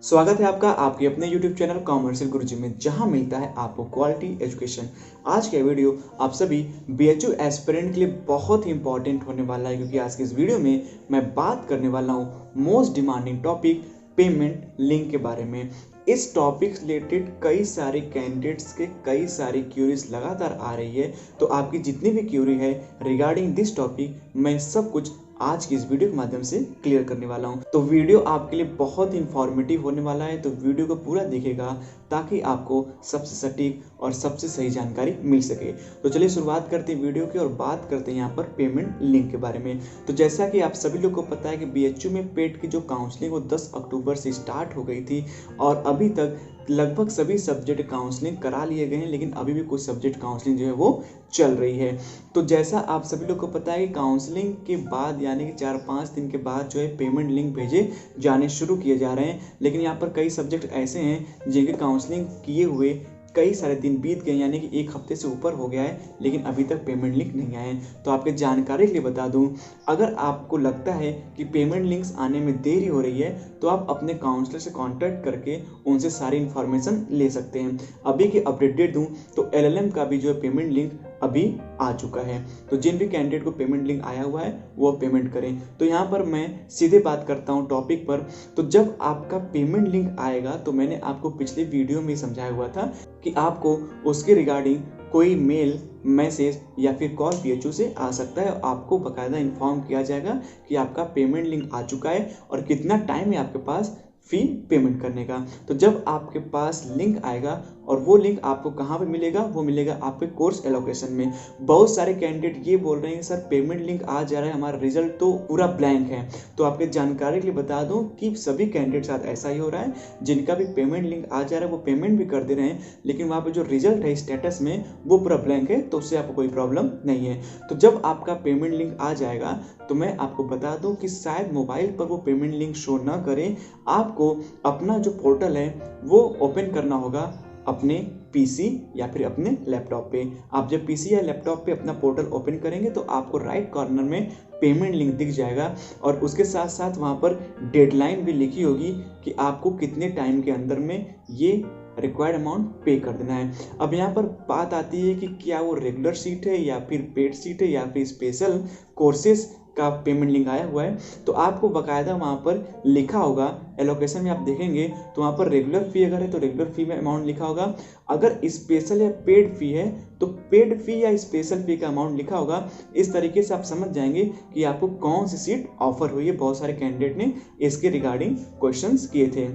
स्वागत है आपका आपके अपने YouTube चैनल कॉमर्शियल गुरुजी में, जहां मिलता है आपको क्वालिटी एजुकेशन। आज का वीडियो आप सभी BHU एस्पिरेंट के लिए बहुत ही इंपॉर्टेंट होने वाला है, क्योंकि आज के इस वीडियो में मैं बात करने वाला हूं most demanding topic payment link के बारे में। इस टॉपिक रिलेटेड कई सारे कैंडिडेट्स के कई सारी क्यूरीज लगातार आ रही है, तो आपकी जितनी भी क्यूरी है रिगार्डिंग दिस टॉपिक मैं सब कुछ आज की इस वीडियो के माध्यम से क्लियर करने वाला हूं। तो वीडियो आपके लिए बहुत ही इंफॉर्मेटिव होने वाला है, तो वीडियो को पूरा देखिएगा ताकि आपको सबसे सटीक और सबसे सही जानकारी मिल सके। तो चलिए शुरुआत करते हैं वीडियो की और बात करते हैं यहाँ पर पेमेंट लिंक के बारे में। तो जैसा कि आप सभी लोग को पता है कि BHU में पेट की जो काउंसलिंग वो 10 अक्टूबर से स्टार्ट हो गई थी और अभी तक लगभग सभी सब्जेक्ट काउंसलिंग करा लिए गए हैं, लेकिन अभी भी कुछ सब्जेक्ट काउंसलिंग जो है वो चल रही है। तो जैसा आप सभी लोग को पता है कि काउंसलिंग के बाद यानी कि 4-5 दिन के बाद जो है पेमेंट लिंक भेजे जाने शुरू किए जा रहे हैं, लेकिन यहाँ पर कई सब्जेक्ट ऐसे हैं जिनके काउंसलिंग किए हुए कई सारे दिन बीत गए, यानी कि 1 हफ्ते से ऊपर हो गया है, लेकिन अभी तक पेमेंट लिंक नहीं आए। तो आपके जानकारी के लिए बता दूं, अगर आपको लगता है कि पेमेंट लिंक्स आने में देरी हो रही है तो आप अपने काउंसलर से कांटेक्ट करके उनसे सारी इन्फॉर्मेशन ले सकते हैं। अभी की अपडेट दे दूं तो LLM का भी जो है पेमेंट लिंक अभी आ चुका है, तो जिन भी कैंडिडेट को पेमेंट लिंक आया हुआ है वो पेमेंट करें। तो यहाँ पर मैं सीधे बात करता हूँ टॉपिक पर। तो जब आपका पेमेंट लिंक आएगा, तो मैंने आपको पिछले वीडियो में समझाया हुआ था कि आपको उसके रिगार्डिंग कोई मेल, मैसेज या फिर कॉल BHU से आ सकता है और आपको बकायदा इन्फॉर्म किया जाएगा कि आपका पेमेंट लिंक आ चुका है और कितना टाइम है आपके पास फी पेमेंट करने का। तो जब आपके पास लिंक आएगा, और वो लिंक आपको कहाँ पे मिलेगा, वो मिलेगा आपके कोर्स एलोकेशन में। बहुत सारे कैंडिडेट ये बोल रहे हैं सर पेमेंट लिंक आ जा रहा है, हमारा रिजल्ट तो पूरा ब्लैंक है। तो आपके जानकारी के लिए बता दूं कि सभी कैंडिडेट साथ ऐसा ही हो रहा है, जिनका भी पेमेंट लिंक आ जा रहा है वो पेमेंट भी कर दे रहे हैं, लेकिन वहाँ पर जो रिजल्ट है स्टेटस में वो पूरा ब्लैंक है, तो उससे आपको कोई प्रॉब्लम नहीं है। तो जब आपका पेमेंट लिंक आ जाएगा तो मैं आपको बता दूं कि शायद मोबाइल पर वो पेमेंट लिंक शो ना करें, आपको अपना जो पोर्टल है वो ओपन करना होगा अपने PC या फिर अपने लैपटॉप पे। आप जब PC या लैपटॉप पे अपना पोर्टल ओपन करेंगे तो आपको राइट कॉर्नर में पेमेंट लिंक दिख जाएगा और उसके साथ साथ वहाँ पर डेडलाइन भी लिखी होगी कि आपको कितने टाइम के अंदर में ये रिक्वायर्ड अमाउंट पे कर देना है। अब यहाँ पर बात आती है कि क्या वो रेगुलर सीट है या फिर पेड सीट है या फिर स्पेशल कोर्सेज का पेमेंट लिंक आया हुआ है। तो आपको बकायदा वहाँ पर लिखा होगा, एलोकेशन में आप देखेंगे तो वहाँ पर रेगुलर फी अगर है तो रेगुलर फी में अमाउंट लिखा होगा, अगर स्पेशल या पेड फी है तो पेड फी या स्पेशल फी का अमाउंट लिखा होगा। इस तरीके से आप समझ जाएंगे कि आपको कौन सी सीट ऑफर हुई है। बहुत सारे कैंडिडेट ने इसके रिगार्डिंग क्वेश्चंस किए थे।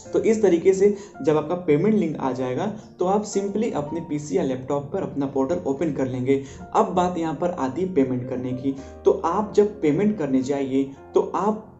तो इस तरीके से जब आपका पेमेंट लिंक आ जाएगा तो आप सिंपली अपने PC या लैपटॉप पर अपना पोर्टल ओपन कर लेंगे। अब बात यहाँ पर आती है पेमेंट करने की। तो आप जब पेमेंट करने जाइए तो आप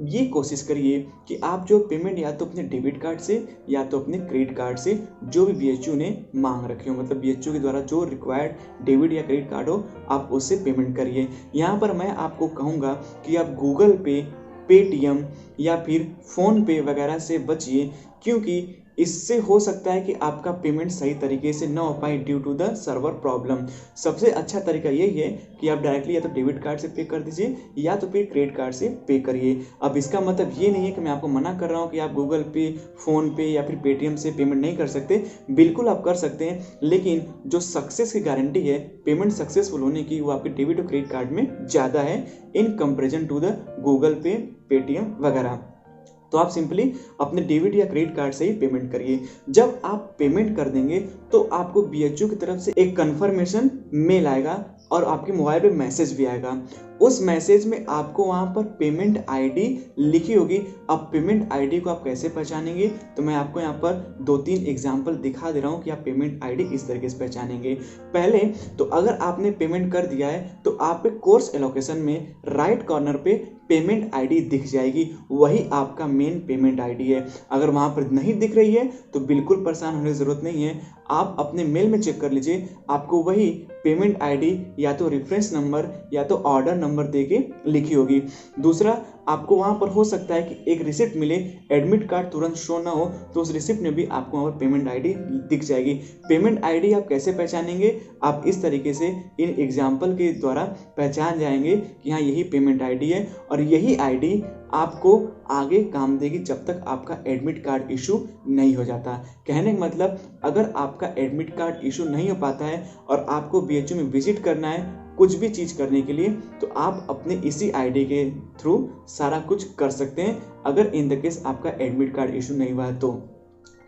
ये कोशिश करिए कि आप जो पेमेंट या तो अपने डेबिट कार्ड से या तो अपने क्रेडिट कार्ड से, जो भी BHU ने मांग रखे हो, मतलब BHU के द्वारा जो रिक्वायर्ड डेबिट या क्रेडिट कार्ड हो, आप उससे पेमेंट करिए। यहाँ पर मैं आपको कहूँगा कि आप गूगल पे, पेटीएम या फिर फ़ोन पे वगैरह से बचिए, क्योंकि इससे हो सकता है कि आपका पेमेंट सही तरीके से ना हो पाए due to the server problem. सबसे अच्छा तरीका यही है कि आप डायरेक्टली या तो डेबिट कार्ड से पे कर दीजिए या तो फिर क्रेडिट कार्ड से पे करिए। अब इसका मतलब ये नहीं है कि मैं आपको मना कर रहा हूँ कि आप गूगल पे, फ़ोन पे या फिर पेटीएम से पेमेंट नहीं कर सकते। बिल्कुल आप कर सकते हैं, लेकिन जो सक्सेस की गारंटी है पेमेंट सक्सेसफुल होने की, वो आपके डेबिट और क्रेडिट कार्ड में ज़्यादा है in comparison to the Google Pay, Paytm वगैरह। तो आप सिंपली अपने डेबिट या क्रेडिट कार्ड से ही पेमेंट करिए। जब आप पेमेंट कर देंगे तो आपको BHU की तरफ से एक कंफर्मेशन मेल आएगा और आपके मोबाइल पे मैसेज भी आएगा। उस मैसेज में आपको वहाँ पर पेमेंट ID लिखी होगी। अब पेमेंट ID को आप कैसे पहचानेंगे, तो मैं आपको यहाँ पर 2-3 एग्जाम्पल दिखा दे रहा हूँ कि आप पेमेंट ID इस तरीके से पहचानेंगे। पहले तो अगर आपने पेमेंट कर दिया है तो आपके कोर्स एलोकेशन में राइट कॉर्नर पे पेमेंट ID दिख जाएगी, वही आपका मेन पेमेंट ID है। अगर वहाँ पर नहीं दिख रही है तो बिल्कुल परेशान होने की ज़रूरत नहीं है, आप अपने मेल में चेक कर लीजिए, आपको वही पेमेंट ID या तो रेफरेंस नंबर या तो ऑर्डर नंबर देके लिखी होगी। दूसरा, आपको वहाँ पर हो सकता है कि एक रिसिप्ट मिले, एडमिट कार्ड तुरंत शो ना हो, तो उस रिसिप्ट में भी आपको वहाँ पर पेमेंट आईडी दिख जाएगी। पेमेंट आईडी आप कैसे पहचानेंगे? आप इस तरीके से इन एग्जाम्पल के द्वारा पहचान जाएंगे कि हाँ यही पेमेंट आईडी है, और यही आईडी आपको आगे काम देगी जब तक आपका एडमिट कार्ड इशू नहीं हो जाता। कहने का मतलब, अगर आपका एडमिट कार्ड इशू नहीं हो पाता है और आपको बीएचयू में विजिट करना है कुछ भी चीज़ करने के लिए, तो आप अपने इसी आईडी के थ्रू सारा कुछ कर सकते हैं, अगर इन द केस आपका एडमिट कार्ड इशू नहीं हुआ है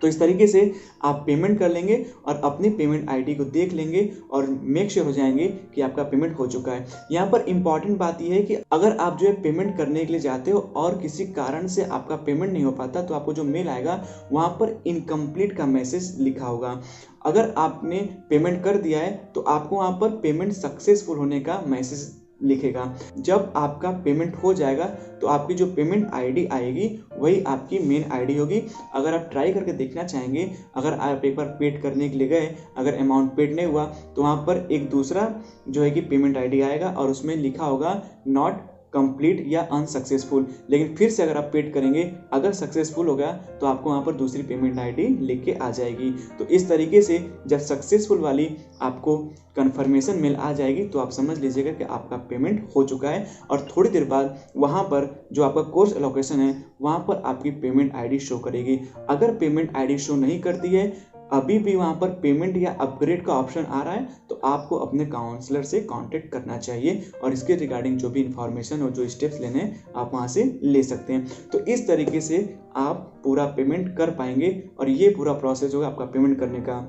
तो इस तरीके से आप पेमेंट कर लेंगे और अपनी पेमेंट आईडी को देख लेंगे और मेक श्योर हो जाएंगे कि आपका पेमेंट हो चुका है। यहाँ पर इंपॉर्टेंट बात यह है कि अगर आप जो है पेमेंट करने के लिए जाते हो और किसी कारण से आपका पेमेंट नहीं हो पाता, तो आपको जो मेल आएगा वहाँ पर इनकम्प्लीट का मैसेज लिखा होगा। अगर आपने पेमेंट कर दिया है तो आपको वहाँ पर पेमेंट सक्सेसफुल होने का मैसेज लिखेगा। जब आपका पेमेंट हो जाएगा तो आपकी जो पेमेंट आईडी आएगी वही आपकी मेन आईडी होगी। अगर आप ट्राई करके देखना चाहेंगे, अगर आप एक बार पेड करने के लिए गए, अगर अमाउंट पेड नहीं हुआ, तो वहाँ पर एक दूसरा जो है कि पेमेंट आईडी आएगा और उसमें लिखा होगा नॉट कंप्लीट या अनसक्सेसफुल। लेकिन फिर से अगर आप पेड करेंगे, अगर सक्सेसफुल हो गया तो आपको वहाँ पर दूसरी पेमेंट आईडी लिख के आ जाएगी। तो इस तरीके से जब सक्सेसफुल वाली आपको कंफर्मेशन मेल आ जाएगी तो आप समझ लीजिएगा कि आपका पेमेंट हो चुका है, और थोड़ी देर बाद वहाँ पर जो आपका कोर्स एलोकेशन है वहाँ पर आपकी पेमेंट आईडी शो करेगी। अगर पेमेंट आईडी शो नहीं करती है, अभी भी वहाँ पर पेमेंट या अपग्रेड का ऑप्शन आ रहा है, तो आपको अपने काउंसलर से कांटेक्ट करना चाहिए और इसके रिगार्डिंग जो भी इंफॉर्मेशन और जो स्टेप्स लेने हैं आप वहाँ से ले सकते हैं। तो इस तरीके से आप पूरा पेमेंट कर पाएंगे और ये पूरा प्रोसेस होगा आपका पेमेंट करने का।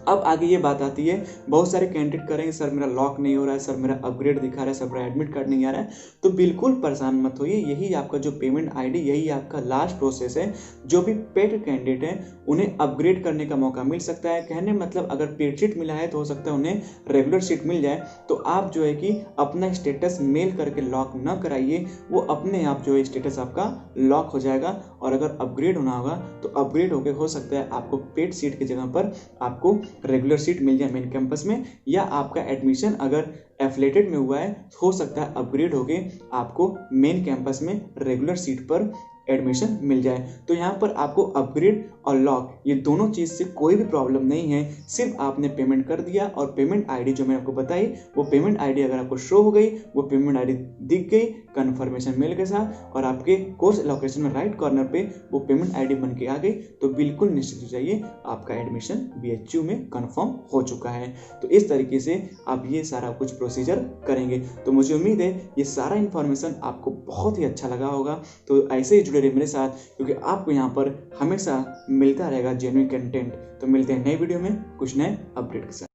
अब आगे ये बात आती है, बहुत सारे कैंडिडेट करेंगे सर मेरा लॉक नहीं हो रहा है, सर मेरा अपग्रेड दिखा रहा है, सर मेरा एडमिट कार्ड नहीं आ रहा है। तो बिल्कुल परेशान मत होइए, यही आपका जो पेमेंट आईडी, यही आपका लास्ट प्रोसेस है। जो भी पेड कैंडिडेट हैं उन्हें अपग्रेड करने का मौका मिल सकता है। कहने मतलब अगर पेड शीट मिला है तो हो सकता है उन्हें रेगुलर शीट मिल जाए। तो आप जो है कि अपना स्टेटस मेल करके लॉक न कराइए, वो अपने आप जो है स्टेटस आपका लॉक हो जाएगा। और अगर अपग्रेड होना होगा तो अपग्रेड होकर हो सकता है आपको पेड सीट की जगह पर आपको रेगुलर सीट मिल जाए मेन कैंपस में, या आपका एडमिशन अगर एफिलेटेड में हुआ है हो सकता है अपग्रेड होके आपको मेन कैंपस में रेगुलर सीट पर एडमिशन मिल जाए। तो यहाँ पर आपको अपग्रेड और लॉक ये दोनों चीज़ से कोई भी प्रॉब्लम नहीं है। सिर्फ आपने पेमेंट कर दिया और पेमेंट आईडी जो मैंने आपको बताई, वो पेमेंट आईडी अगर आपको शो हो गई, वो पेमेंट आईडी दिख गई कन्फर्मेशन मेल के साथ, और आपके कोर्स लोकेशन में राइट कॉर्नर पे वो पेमेंट आईडी बन के आ गई, तो बिल्कुल निश्चित हो जाइए आपका एडमिशन बीएचयू में कन्फर्म हो चुका है। तो इस तरीके से आप ये सारा कुछ प्रोसीजर करेंगे। तो मुझे उम्मीद है ये सारा इन्फॉर्मेशन आपको बहुत ही अच्छा लगा होगा। तो ऐसे ही जुड़े रहिए मेरे साथ, क्योंकि आपको यहाँ पर हमेशा मिलता रहेगा जेन्युइन कंटेंट। तो मिलते हैं नए वीडियो में कुछ नए अपडेट के साथ।